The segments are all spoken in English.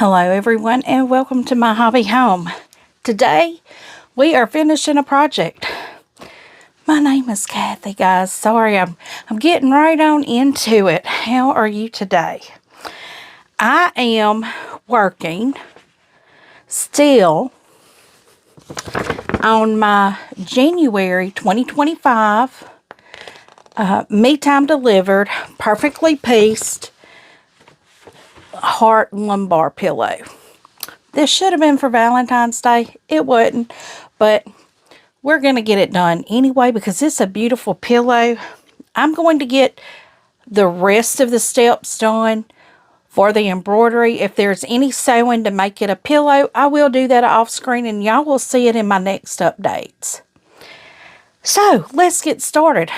Hello everyone and welcome to my hobby home. Today we are finishing a project. My name is Cathy, guys. Sorry, I'm getting right on into it. How are you today? I am working still on my January 2025 Me Time Delivered perfectly pieced heart lumbar pillow. This should have been for Valentine's Day. It wasn't, but we're going to get it done anyway because it's a beautiful pillow. I'm going to get the rest of the steps done for the embroidery. If there's any sewing to make it a pillow, I will do that off screen and y'all will see it in my next updates. So let's get started.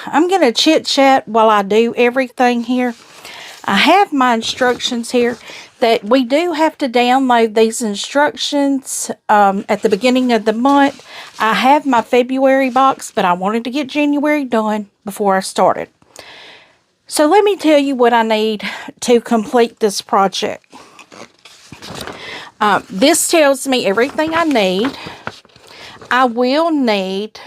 I'm going to chit chat while I do everything here. I have my instructions here that we do have to download these instructions at the beginning of the month. I have my February box, but I wanted to get January done before I started. So let me tell you what I need to complete this project. This tells me everything I need. I will need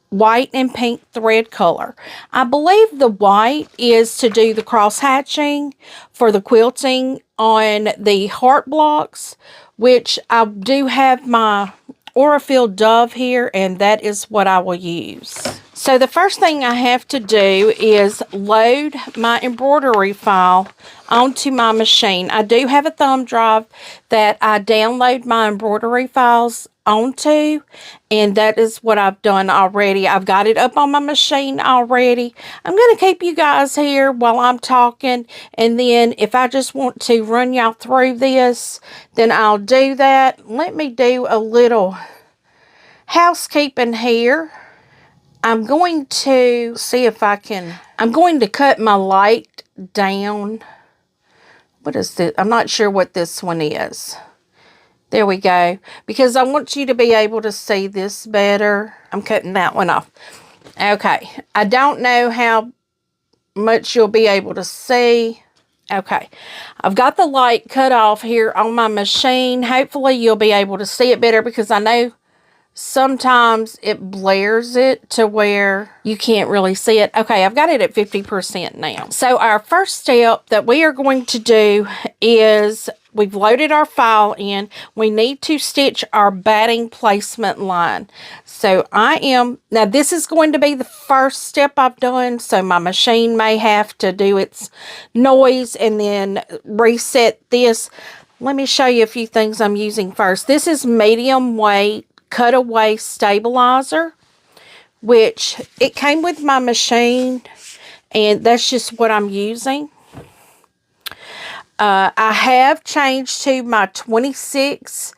white and pink thread color. I believe the white is to do the cross hatching for the quilting on the heart blocks, which I do have my Aurifil Dove here, and that is what I will use. So the first thing I have to do is load my embroidery file onto my machine. I do have a thumb drive that I download my embroidery files onto, and that is what I've done already. I've got it up on my machine already. I'm going to keep you guys here while I'm talking, and then if I just want to run y'all through this, then I'll do that. Let me do a little housekeeping here. I'm going to see if I can, I'm going to cut my light down. What is this? I'm not sure what this one is. There we go. Because I want you to be able to see this better. I'm cutting that one off. Okay. I don't know how much you'll be able to see. Okay. I've got the light cut off here on my machine. Hopefully you'll be able to see it better because I know sometimes it blares it to where you can't really see it. Okay, I've got it at 50% now. So our first step that we are going to do is we've loaded our file in. We need to stitch our batting placement line. So now this is going to be the first step I've done, so my machine may have to do its noise and then reset this. Let me show you a few things I'm using first. This is medium weight cutaway stabilizer, which it came with my machine, and that's just what I'm using. I have changed to my 26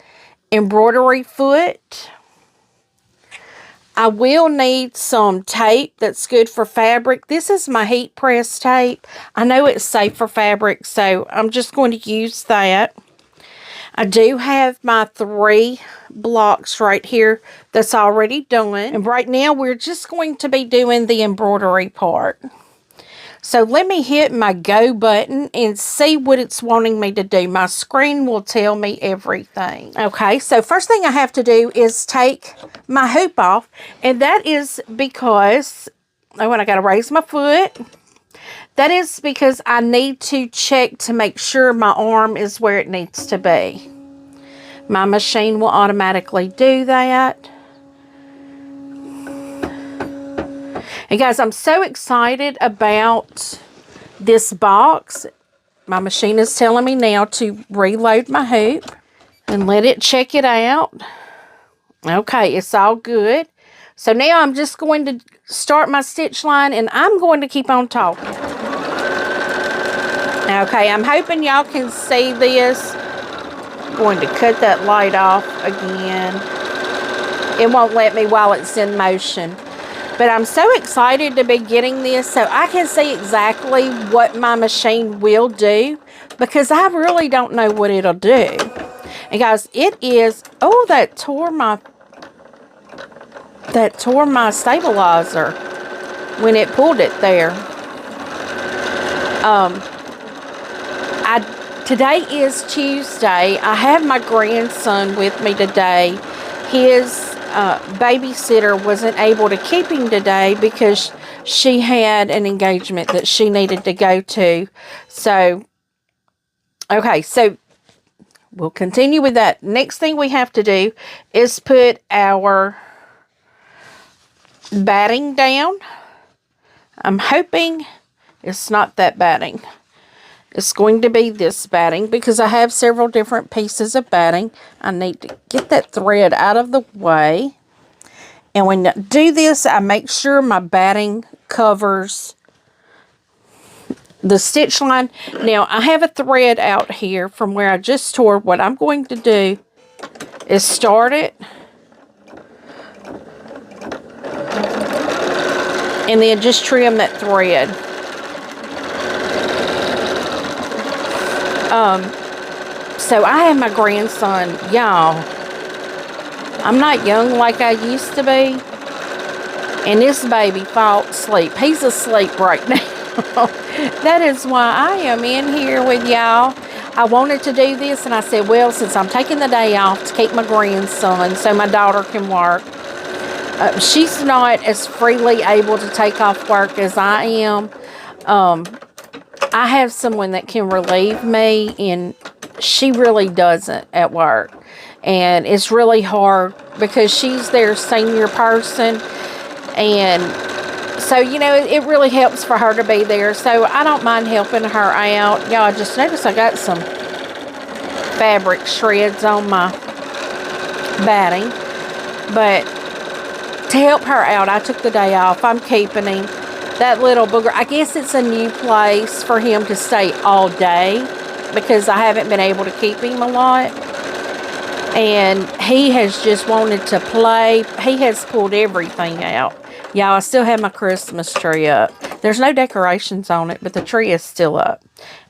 embroidery foot. I will need some tape that's good for fabric. This is my heat press tape. I know it's safe for fabric, so I'm just going to use that. I do have my 3 blocks right here that's already done. And right now we're just going to be doing the embroidery part. So let me hit my go button and see what it's wanting me to do. My screen will tell me everything. Okay, so first thing I have to do is take my hoop off. And that is because, oh, and I got to raise my foot. That is because I need to check to make sure my arm is where it needs to be. My machine will automatically do that. And guys, I'm so excited about this box. My machine is telling me now to reload my hoop and let it check it out. Okay, it's all good. So now I'm just going to start my stitch line, and I'm going to keep on talking. Okay, I'm hoping y'all can see this. I'm going to cut that light off again. It won't let me while it's in motion. But I'm so excited to be getting this so I can see exactly what my machine will do, because I really don't know what it'll do. And guys, it is, oh, that tore my stabilizer when it pulled it there. I Today is Tuesday. I have my grandson with me today. His babysitter wasn't able to keep him today because she had an engagement that she needed to go to. So, okay, so we'll continue with that. Next thing we have to do is put our batting down. I'm hoping it's not that batting. It's going to be this batting because I have several different pieces of batting. I need to get that thread out of the way. And when I do this, I make sure my batting covers the stitch line. Now, I have a thread out here from where I just tore. What I'm going to do is start it. And then just trim that thread. So I have my grandson, y'all. I'm not young like I used to be. And this baby fell asleep. He's asleep right now. That is why I am in here with y'all. I wanted to do this and I said, well, since I'm taking the day off to keep my grandson so my daughter can work. She's not as freely able to take off work as I am. I have someone that can relieve me, and she really doesn't at work. And it's really hard because she's their senior person. And so, you know, it really helps for her to be there. So I don't mind helping her out. Y'all, I just noticed I got some fabric shreds on my batting. But to help her out, I took the day off. I'm keeping him. That little booger, I guess it's a new place for him to stay all day because I haven't been able to keep him a lot. And he has just wanted to play. He has pulled everything out. Y'all, I still have my Christmas tree up. There's no decorations on it, but the tree is still up.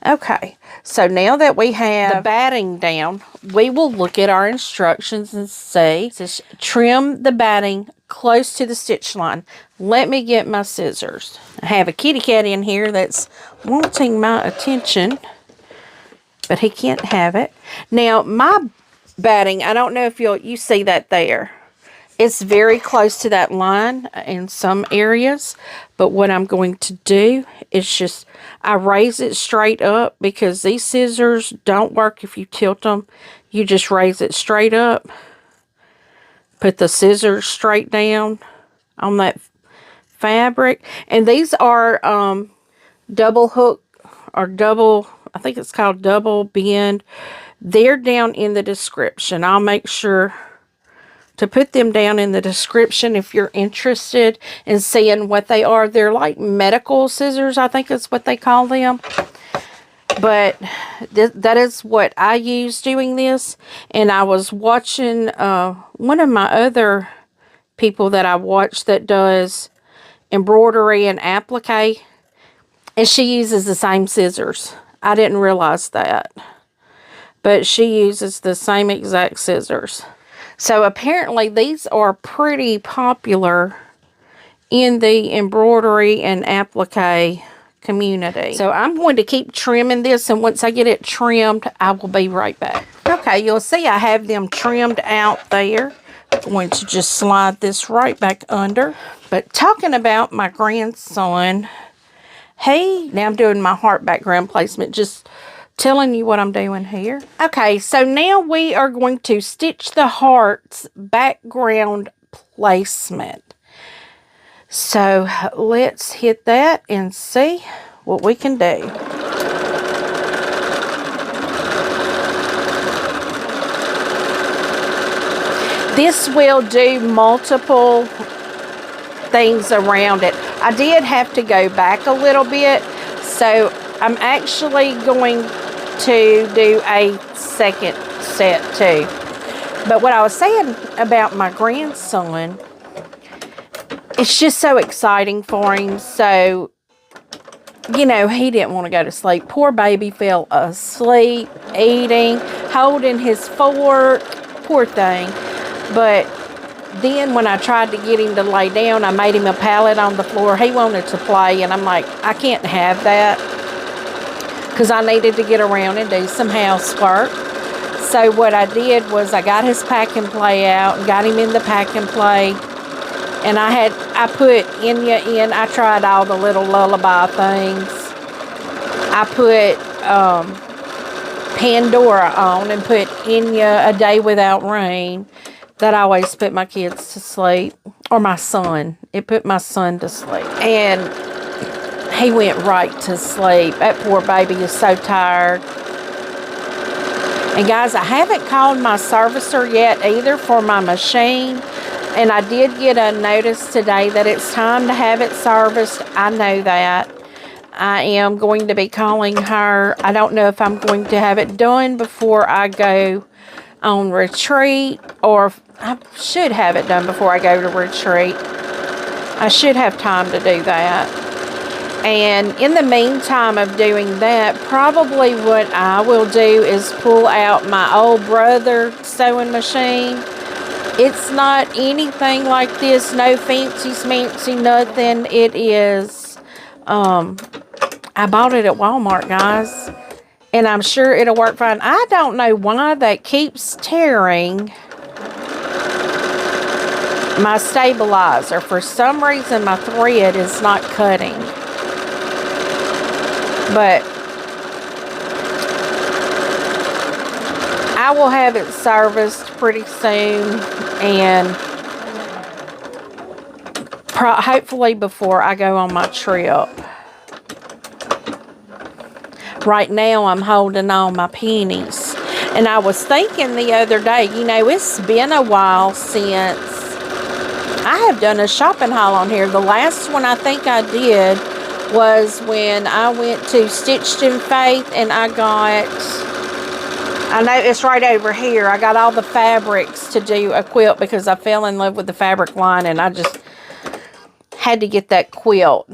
Okay, so now that we have the batting down, we will look at our instructions and see. It says, trim the batting close to the stitch line. Let me get my scissors. I have a kitty cat in here that's wanting my attention, but he can't have it. Now, my batting, I don't know if you see that there. It's very close to that line in some areas, but what I'm going to do is just, I raise it straight up because these scissors don't work if you tilt them. You just raise it straight up. Put the scissors straight down on that fabric. And these are double hook or double, I think it's called double bend. They're down in the description. I'll make sure to put them down in the description if you're interested in seeing what they are. They're like medical scissors, I think is what they call them. But that is what I use doing this. And I was watching one of my other people that I watch that does embroidery and applique. And she uses the same scissors. I didn't realize that. But she uses the same exact scissors. So apparently these are pretty popular in the embroidery and applique community. So I'm going to keep trimming this, and once I get it trimmed, I will be right back. Okay, you'll see I have them trimmed out there. I'm going to just slide this right back under. But talking about my grandson, now I'm doing my heart background placement, just telling you what I'm doing here. Okay, so now we are going to stitch the heart's background placement. So let's hit that and see what we can do. This will do multiple things around it. I did have to go back a little bit, so I'm actually going to do a second set too. But what I was saying about my grandson, it's just so exciting for him. So, you know, he didn't want to go to sleep. Poor baby fell asleep, eating, holding his fork. Poor thing. But then when I tried to get him to lay down, I made him a pallet on the floor. He wanted to play, and I'm like, I can't have that. because I needed to get around and do some housework. So what I did was I got his pack and play out and got him in the pack and play. And I put Enya in. I tried all the little lullaby things. I put Pandora on and put Enya, A Day Without Rain. That always put my kids to sleep. Or my son. It put my son to sleep. And he went right to sleep. That poor baby is so tired. And guys, I haven't called my servicer yet either for my machine. And I did get a notice today that it's time to have it serviced. I know that. I am going to be calling her. I don't know if I'm going to have it done before I go on retreat, or I should have it done before I go to retreat. I should have time to do that. And in the meantime of doing that, probably what I will do is pull out my old brother sewing machine. It's not anything like this, no fancy smancy, nothing. It is, I bought it at Walmart, guys. And I'm sure it'll work fine. I don't know why that keeps tearing my stabilizer. For some reason, my thread is not cutting. But I will have it serviced pretty soon, and hopefully before I go on my trip. Right now I'm holding on my pennies. And I was thinking the other day, you know, it's been a while since I have done a shopping haul on here. The last one I think I did was when I went to Stitched in Faith, and I know it's right over here. I got all the fabrics to do a quilt because I fell in love with the fabric line, and I just had to get that quilt.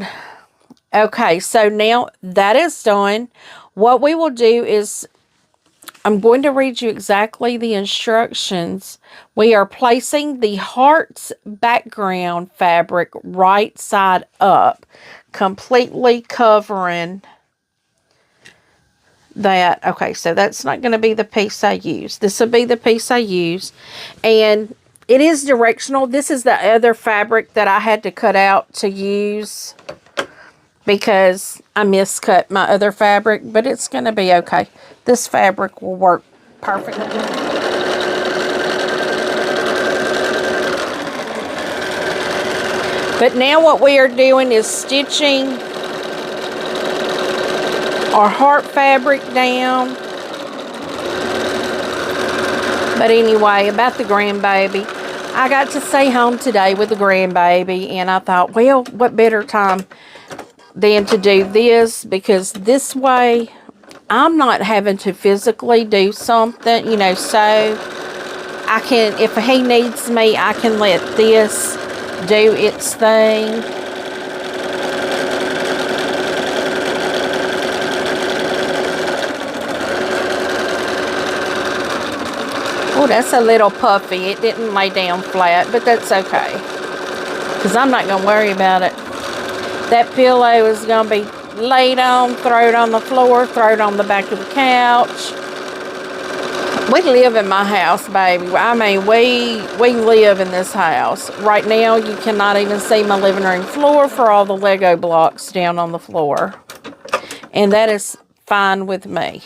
Okay, so now that is done. What we will do is I'm going to read you exactly the instructions. We are placing the heart's background fabric right side up, completely covering that. Okay, so that's not going to be the piece I use. This will be the piece I use. And it is directional. This is the other fabric that I had to cut out to use because I miscut my other fabric, but it's going to be okay. This fabric will work perfectly. But now what we are doing is stitching our heart fabric down. But anyway, about the grandbaby. I got to stay home today with the grandbaby, and I thought, well, what better time than to do this, because this way I'm not having to physically do something, you know, so I can, if he needs me, I can let this do its thing. Oh, that's a little puffy. It didn't lay down flat, but that's okay, because I'm not going to worry about it. That pillow is going to be laid on, throw it on the floor, throw it on the back of the couch. We live in my house, baby. I mean, we live in this house. Right now, you cannot even see my living room floor for all the Lego blocks down on the floor. And that is fine with me.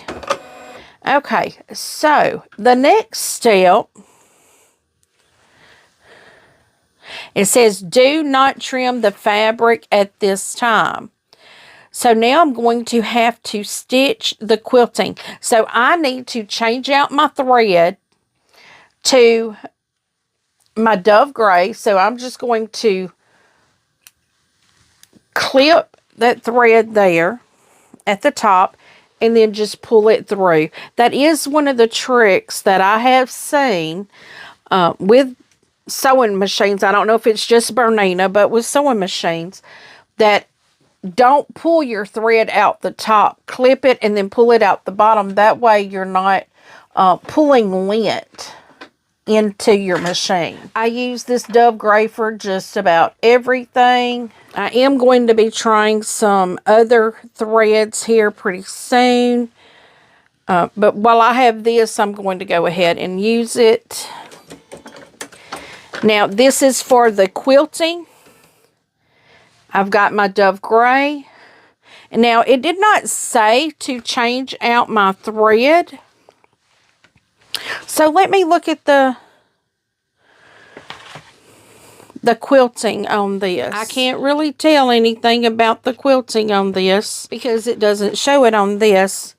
Okay, so the next step, it says, do not trim the fabric at this time. So now I'm going to have to stitch the quilting. So I need to change out my thread to my dove gray. So I'm just going to clip that thread there at the top and then just pull it through. That is one of the tricks that I have seen with sewing machines. I don't know if it's just Bernina, but with sewing machines, that don't pull your thread out the top. Clip it and then pull it out the bottom. That way you're not pulling lint into your machine. I use this Dove Gray for just about everything. I am going to be trying some other threads here pretty soon. But while I have this, I'm going to go ahead and use it. Now, this is for the quilting. I've got my Dove Gray. And now, it did not say to change out my thread. So, let me look at the quilting on this. I can't really tell anything about the quilting on this because it doesn't show it on this.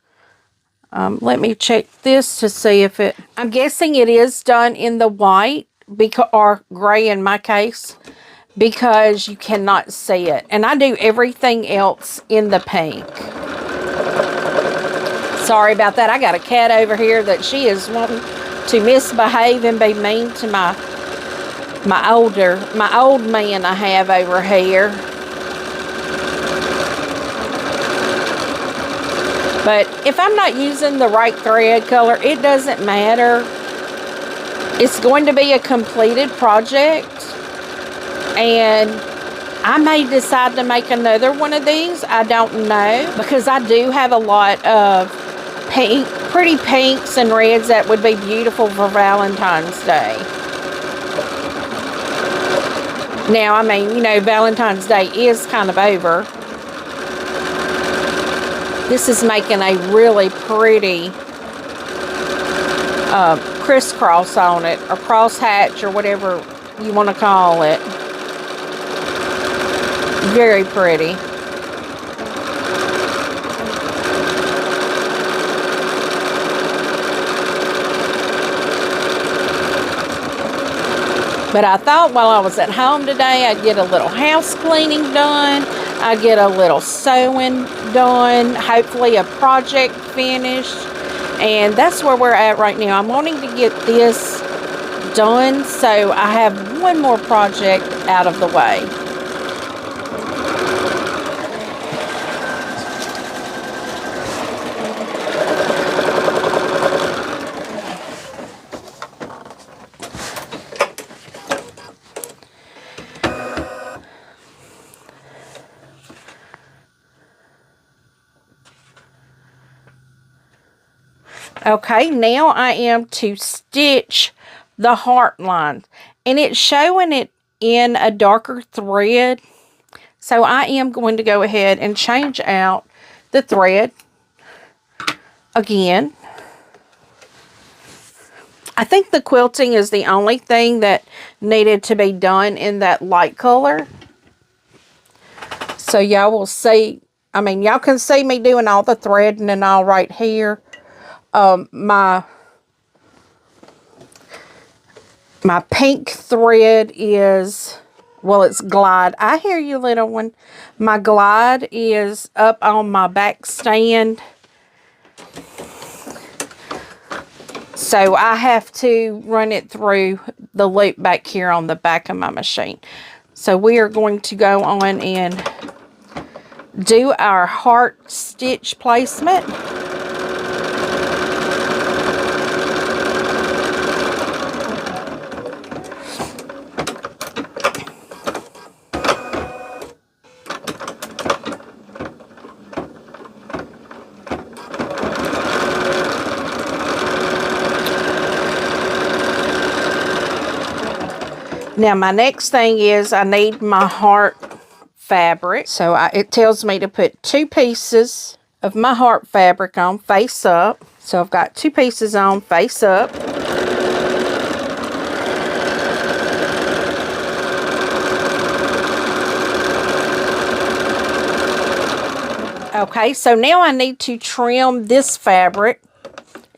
Let me check this to see if it... I'm guessing it is done in the white, or gray in my case, because you cannot see it. And I do everything else in the pink. Sorry about that. I got a cat over here that she is wanting to misbehave and be mean to my old man I have over here. But if I'm not using the right thread color, it doesn't matter. It's going to be a completed project. And I may decide to make another one of these. I don't know. Because I do have a lot of pretty pinks and reds that would be beautiful for Valentine's Day. Now, I mean, you know, Valentine's Day is kind of over. This is making a really pretty crisscross on it, or crosshatch, or whatever you want to call it. Very pretty. But I thought while I was at home today, I'd get a little house cleaning done. I'd get a little sewing done. Hopefully a project finished. And that's where we're at right now. I'm wanting to get this done so I have one more project out of the way. Okay, now I am to stitch the heart line. And it's showing it in a darker thread. So I am going to go ahead and change out the thread again. I think the quilting is the only thing that needed to be done in that light color. So y'all will see, I mean, y'all can see me doing all the threading and all right here. My pink thread is, well, it's glide. I hear you, little one. My glide is up on my back stand. So I have to run it through the loop back here on the back of my machine. So we are going to go on and do our heart stitch placement. Now, my next thing is I need my heart fabric. So it tells me to put 2 pieces of my heart fabric on face up. So I've got 2 pieces on face up. Okay, so now I need to trim this fabric.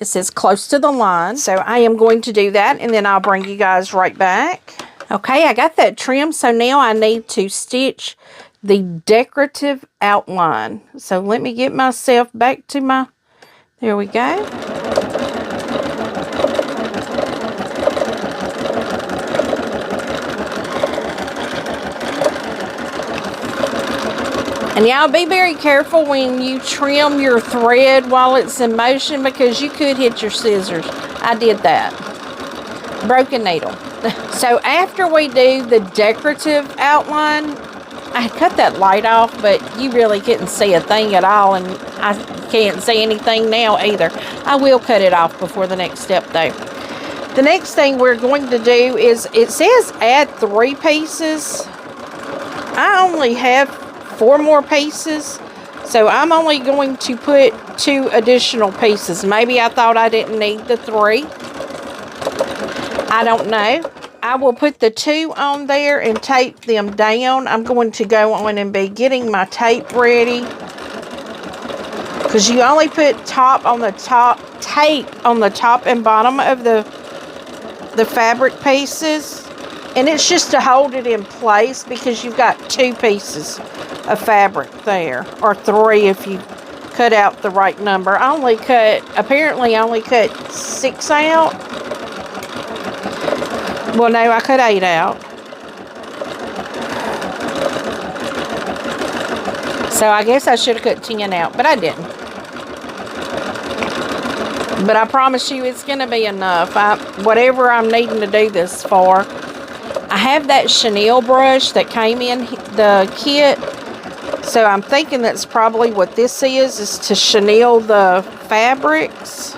It says close to the line. So I am going to do that, and then I'll bring you guys right back. Okay, I got that trimmed, so now I need to stitch the decorative outline. So let me get myself back to my, there we go. And y'all be very careful when you trim your thread while it's in motion, because you could hit your scissors. I did that. broken needle. So after we do the decorative outline, I cut that light off, but you really couldn't see a thing at all, and I can't see anything now either. I will cut it off before the next step though. The next thing we're going to do is, it says add 3 pieces. I only have 4 more pieces, so I'm only going to put 2 additional pieces. Maybe I thought I didn't need the 3. I don't know. I will put the 2 on there and tape them down. I'm going to go on and be getting my tape ready, because you only put tape on the top and bottom of the fabric pieces, and it's just to hold it in place, because you've got 2 pieces of fabric there, or 3 if you cut out the right number. Apparently I only cut 6 out. Well, no, I cut 8 out. So I guess I should have cut 10 out, but I didn't. But I promise you it's going to be enough. Whatever I'm needing to do this for. I have that chenille brush that came in the kit. So I'm thinking that's probably what this is to chenille the fabrics.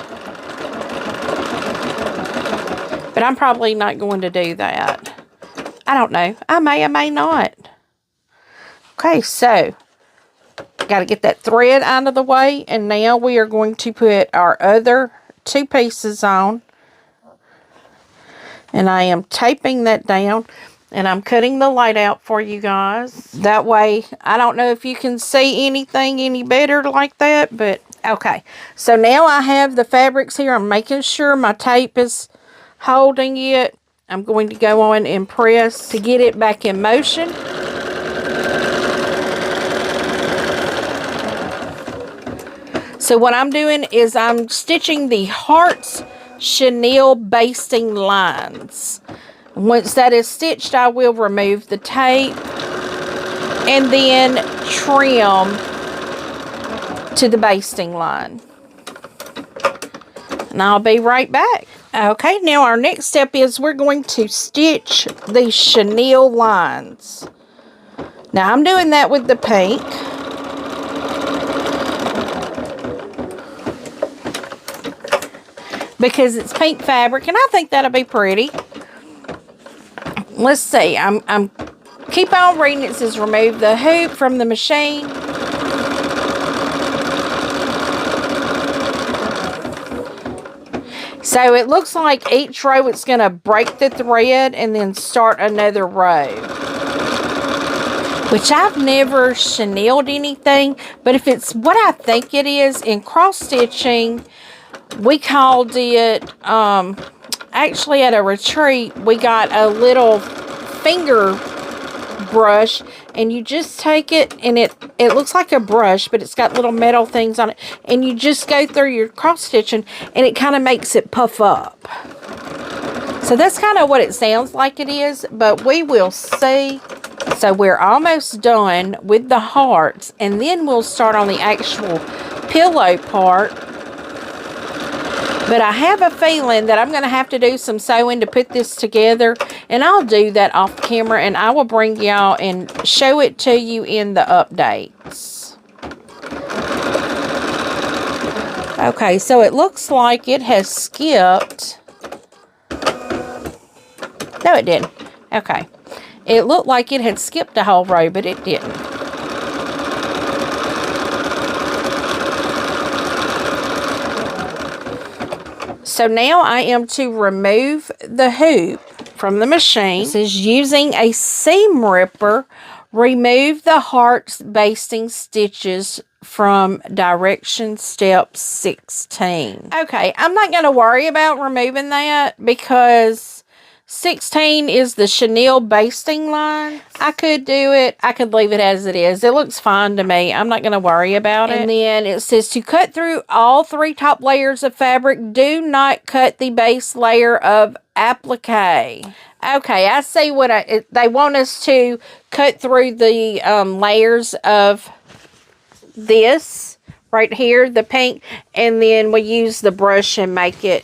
But I'm probably not going to do that. I don't know. I may not. Okay, so got to get that thread out of the way. And now we are going to put our other 2 pieces on. And I am taping that down. And I'm cutting the light out for you guys. That way, I don't know if you can see anything any better like that. But, okay. So now I have the fabrics here. I'm making sure my tape is holding it. I'm going to go on and press to get it back in motion. So what I'm doing is I'm stitching the hearts chenille basting lines. Once that is stitched, I will remove the tape and then trim to the basting line. And I'll be right back. Okay, now our next step is we're going to stitch the chenille lines. Now I'm doing that with the pink. Because it's pink fabric, and I think that'll be pretty. Let's see, I'm keep on reading. It says remove the hoop from the machine. So it looks like each row it's going to break the thread and then start another row. Which I've never chenilled anything, but if it's what I think it is, in cross stitching, we called it, actually at a retreat, we got a little finger brush, and you just take it, and it looks like a brush, but it's got little metal things on it, and you just go through your cross stitching, and it kind of makes it puff up. So that's kind of what it sounds like it is, but we will see. So we're almost done with the hearts, and then we'll start on the actual pillow part. But I have a feeling that I'm going to have to do some sewing to put this together. And I'll do that off camera. And I will bring y'all and show it to you in the updates. Okay, so it looks like it has skipped. No, it didn't. Okay. It looked like it had skipped a whole row, but it didn't. So now I am to remove the hoop from the machine. This is using a seam ripper. Remove the hearts basting stitches from direction step 16. Okay, I'm not going to worry about removing that because 16 is the chenille basting line. I could do it. I could leave it as it is. It looks fine to me. I'm not going to worry about it. And then it says to cut through all 3 top layers of fabric. Do not cut the base layer of applique. Okay, I see what they want us to cut through the layers of this right here, the pink, and then we use the brush and make it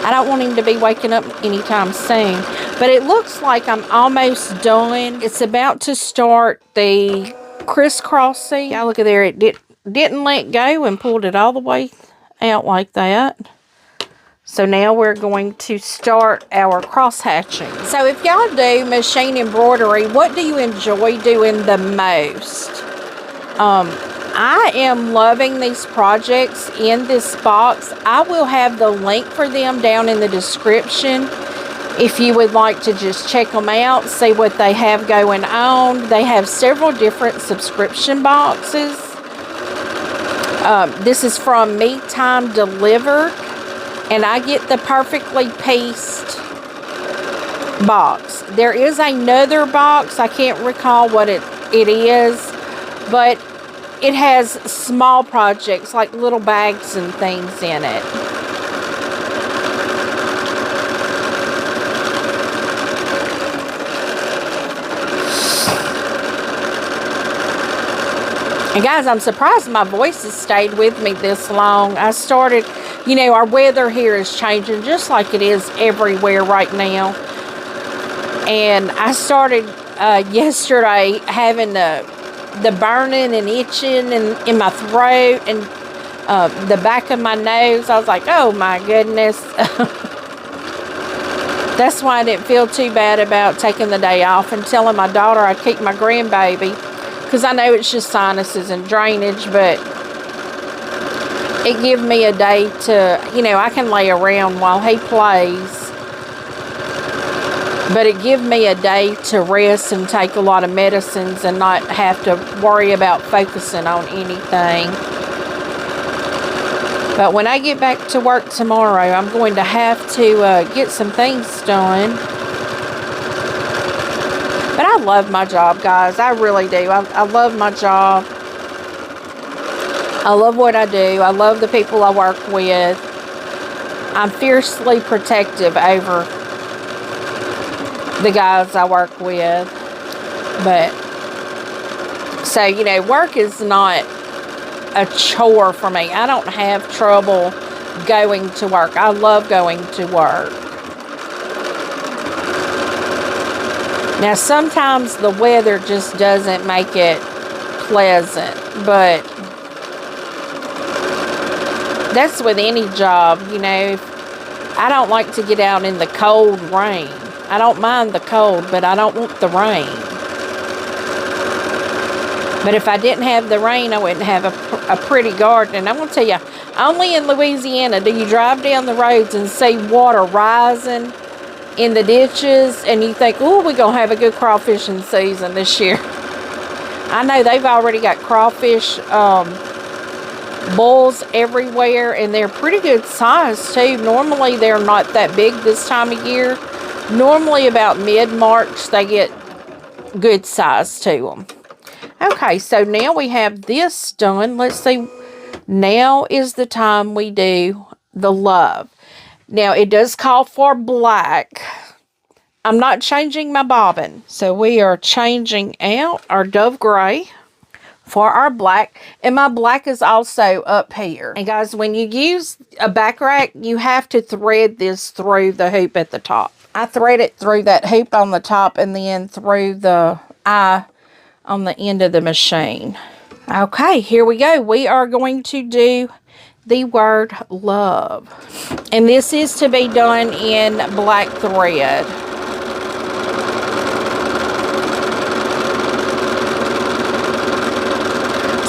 I don't want him to be waking up anytime soon. But it looks like I'm almost done. It's about to start the crisscrossing. Yeah, look at there. It didn't let go and pulled it all the way out like that. So now we're going to start our cross hatching. So if y'all do machine embroidery, what do you enjoy doing the most? I am loving these projects in this box. I will have the link for them down in the description if you would like to just check them out, see what they have going on. They have several different subscription boxes. This is from Me Time Delivered, and I get the perfectly pieced box. There is another box. I can't recall what it is, but it has small projects like little bags and things in it. And guys, I'm surprised my voice has stayed with me this long. I started, you know, our weather here is changing just like it is everywhere right now. And I started yesterday having the burning and itching in my throat and the back of my nose. I was like, oh my goodness. That's why I didn't feel too bad about taking the day off and telling my daughter I'd keep my grandbaby. Because I know it's just sinuses and drainage, but it gives me a day to, you know, I can lay around while he plays. But it gives me a day to rest and take a lot of medicines and not have to worry about focusing on anything. But when I get back to work tomorrow, I'm going to have to get some things done. But I love my job, guys. I really do. I love my job. I love what I do. I love the people I work with. I'm fiercely protective over the guys I work with. But, so, you know, work is not a chore for me. I don't have trouble going to work. I love going to work. Now, sometimes the weather just doesn't make it pleasant, but that's with any job, you know. I don't like to get out in the cold rain. I don't mind the cold, but I don't want the rain. But if I didn't have the rain, I wouldn't have a pretty garden. And I'm going to tell you, only in Louisiana do you drive down the roads and see water rising in the ditches, and you think, oh, we're going to have a good crawfishing season this year. I know they've already got crawfish bowls everywhere, and they're pretty good size too. Normally they're not that big this time of year. Normally about mid-March they get good size to them. Okay, so now we have this done. Let's see. Now is the time we do the love. Now, it does call for black. I'm not changing my bobbin. So, we are changing out our Dove Gray for our black. And my black is also up here. And guys, when you use a back rack, you have to thread this through the hoop at the top. I thread it through that hoop on the top and then through the eye on the end of the machine. Okay, here we go. We are going to do the word love. And this is to be done in black thread.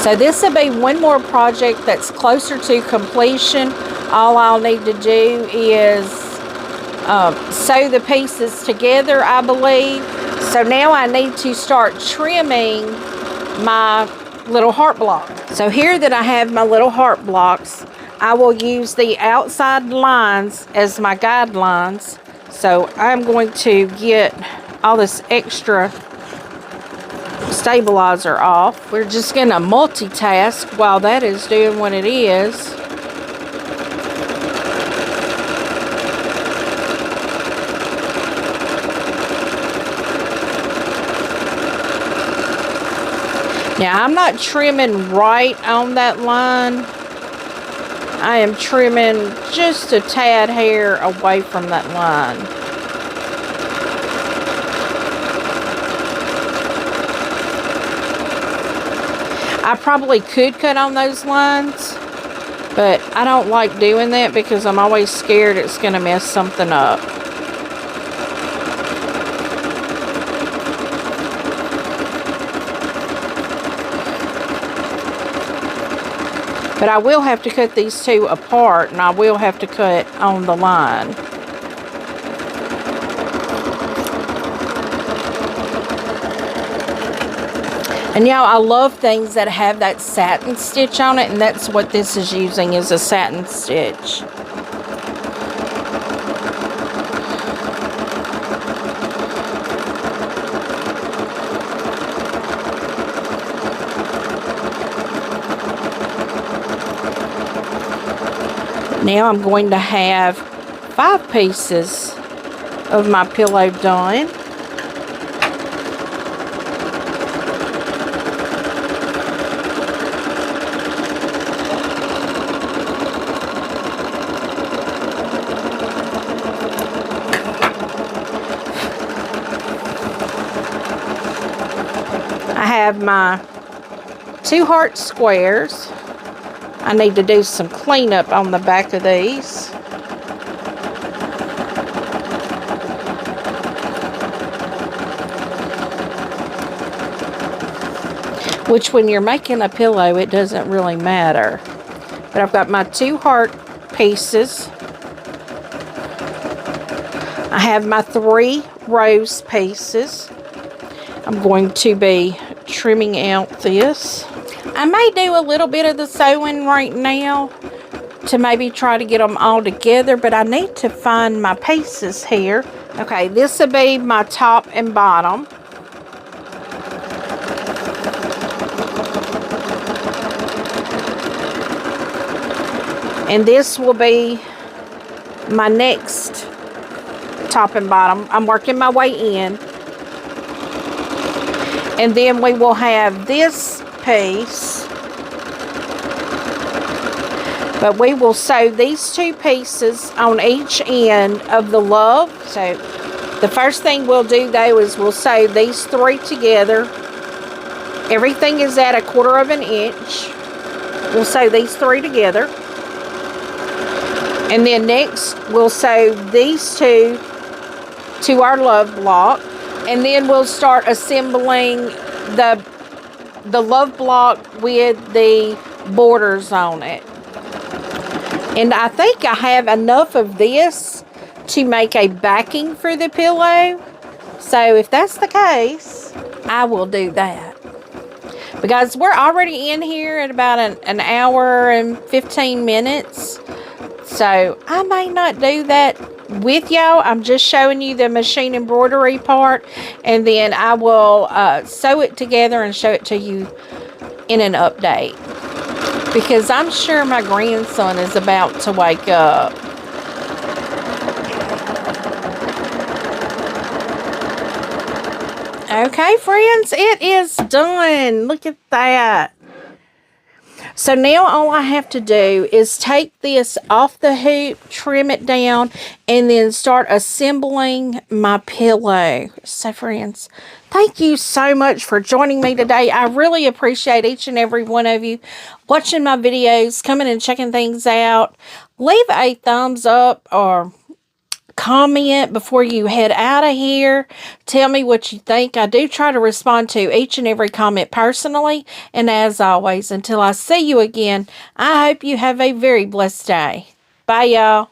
So this will be one more project that's closer to completion. All I'll need to do is sew the pieces together, I believe. So now I need to start trimming my little heart block. So here that I have my little heart blocks, I will use the outside lines as my guidelines. So I'm going to get all this extra stabilizer off. We're just going to multitask while that is doing what it is. Now, I'm not trimming right on that line. I am trimming just a tad hair away from that line. I probably could cut on those lines, but I don't like doing that because I'm always scared it's going to mess something up. But I will have to cut these two apart, and I will have to cut on the line. And y'all, I love things that have that satin stitch on it, and that's what this is using, is a satin stitch. Now I'm going to have 5 pieces of my pillow done. I have my 2 heart squares. I need to do some cleanup on the back of these. Which, when you're making a pillow, it doesn't really matter. But I've got my 2 heart pieces. I have my 3 rose pieces. I'm going to be trimming out this. I may do a little bit of the sewing right now to maybe try to get them all together, but I need to find my pieces here. Okay, this will be my top and bottom. And this will be my next top and bottom. I'm working my way in. And then we will have this piece, but we will sew these 2 pieces on each end of the love. So the first thing we'll do though is we'll sew these 3 together. Everything is at 1/4 inch. We'll sew these 3 together, and then next we'll sew these 2 to our love block, and then we'll start assembling the love block with the borders on it. And I think I have enough of this to make a backing for the pillow. So if that's the case, I will do that. Because we're already in here at about an hour and 15 minutes. So I may not do that with y'all. I'm just showing you the machine embroidery part, and then I will sew it together and show it to you in an update, because I'm sure my grandson is about to wake up. Okay, friends, it is done. Look at that. So now all I have to do is take this off the hoop, trim it down, and then start assembling my pillow. So friends, thank you so much for joining me today. I really appreciate each and every one of you watching my videos, coming and checking things out. Leave a thumbs up or comment before you head out of here. Tell me what you think. I do try to respond to each and every comment personally. And as always, until I see you again, I hope you have a very blessed day. Bye, y'all.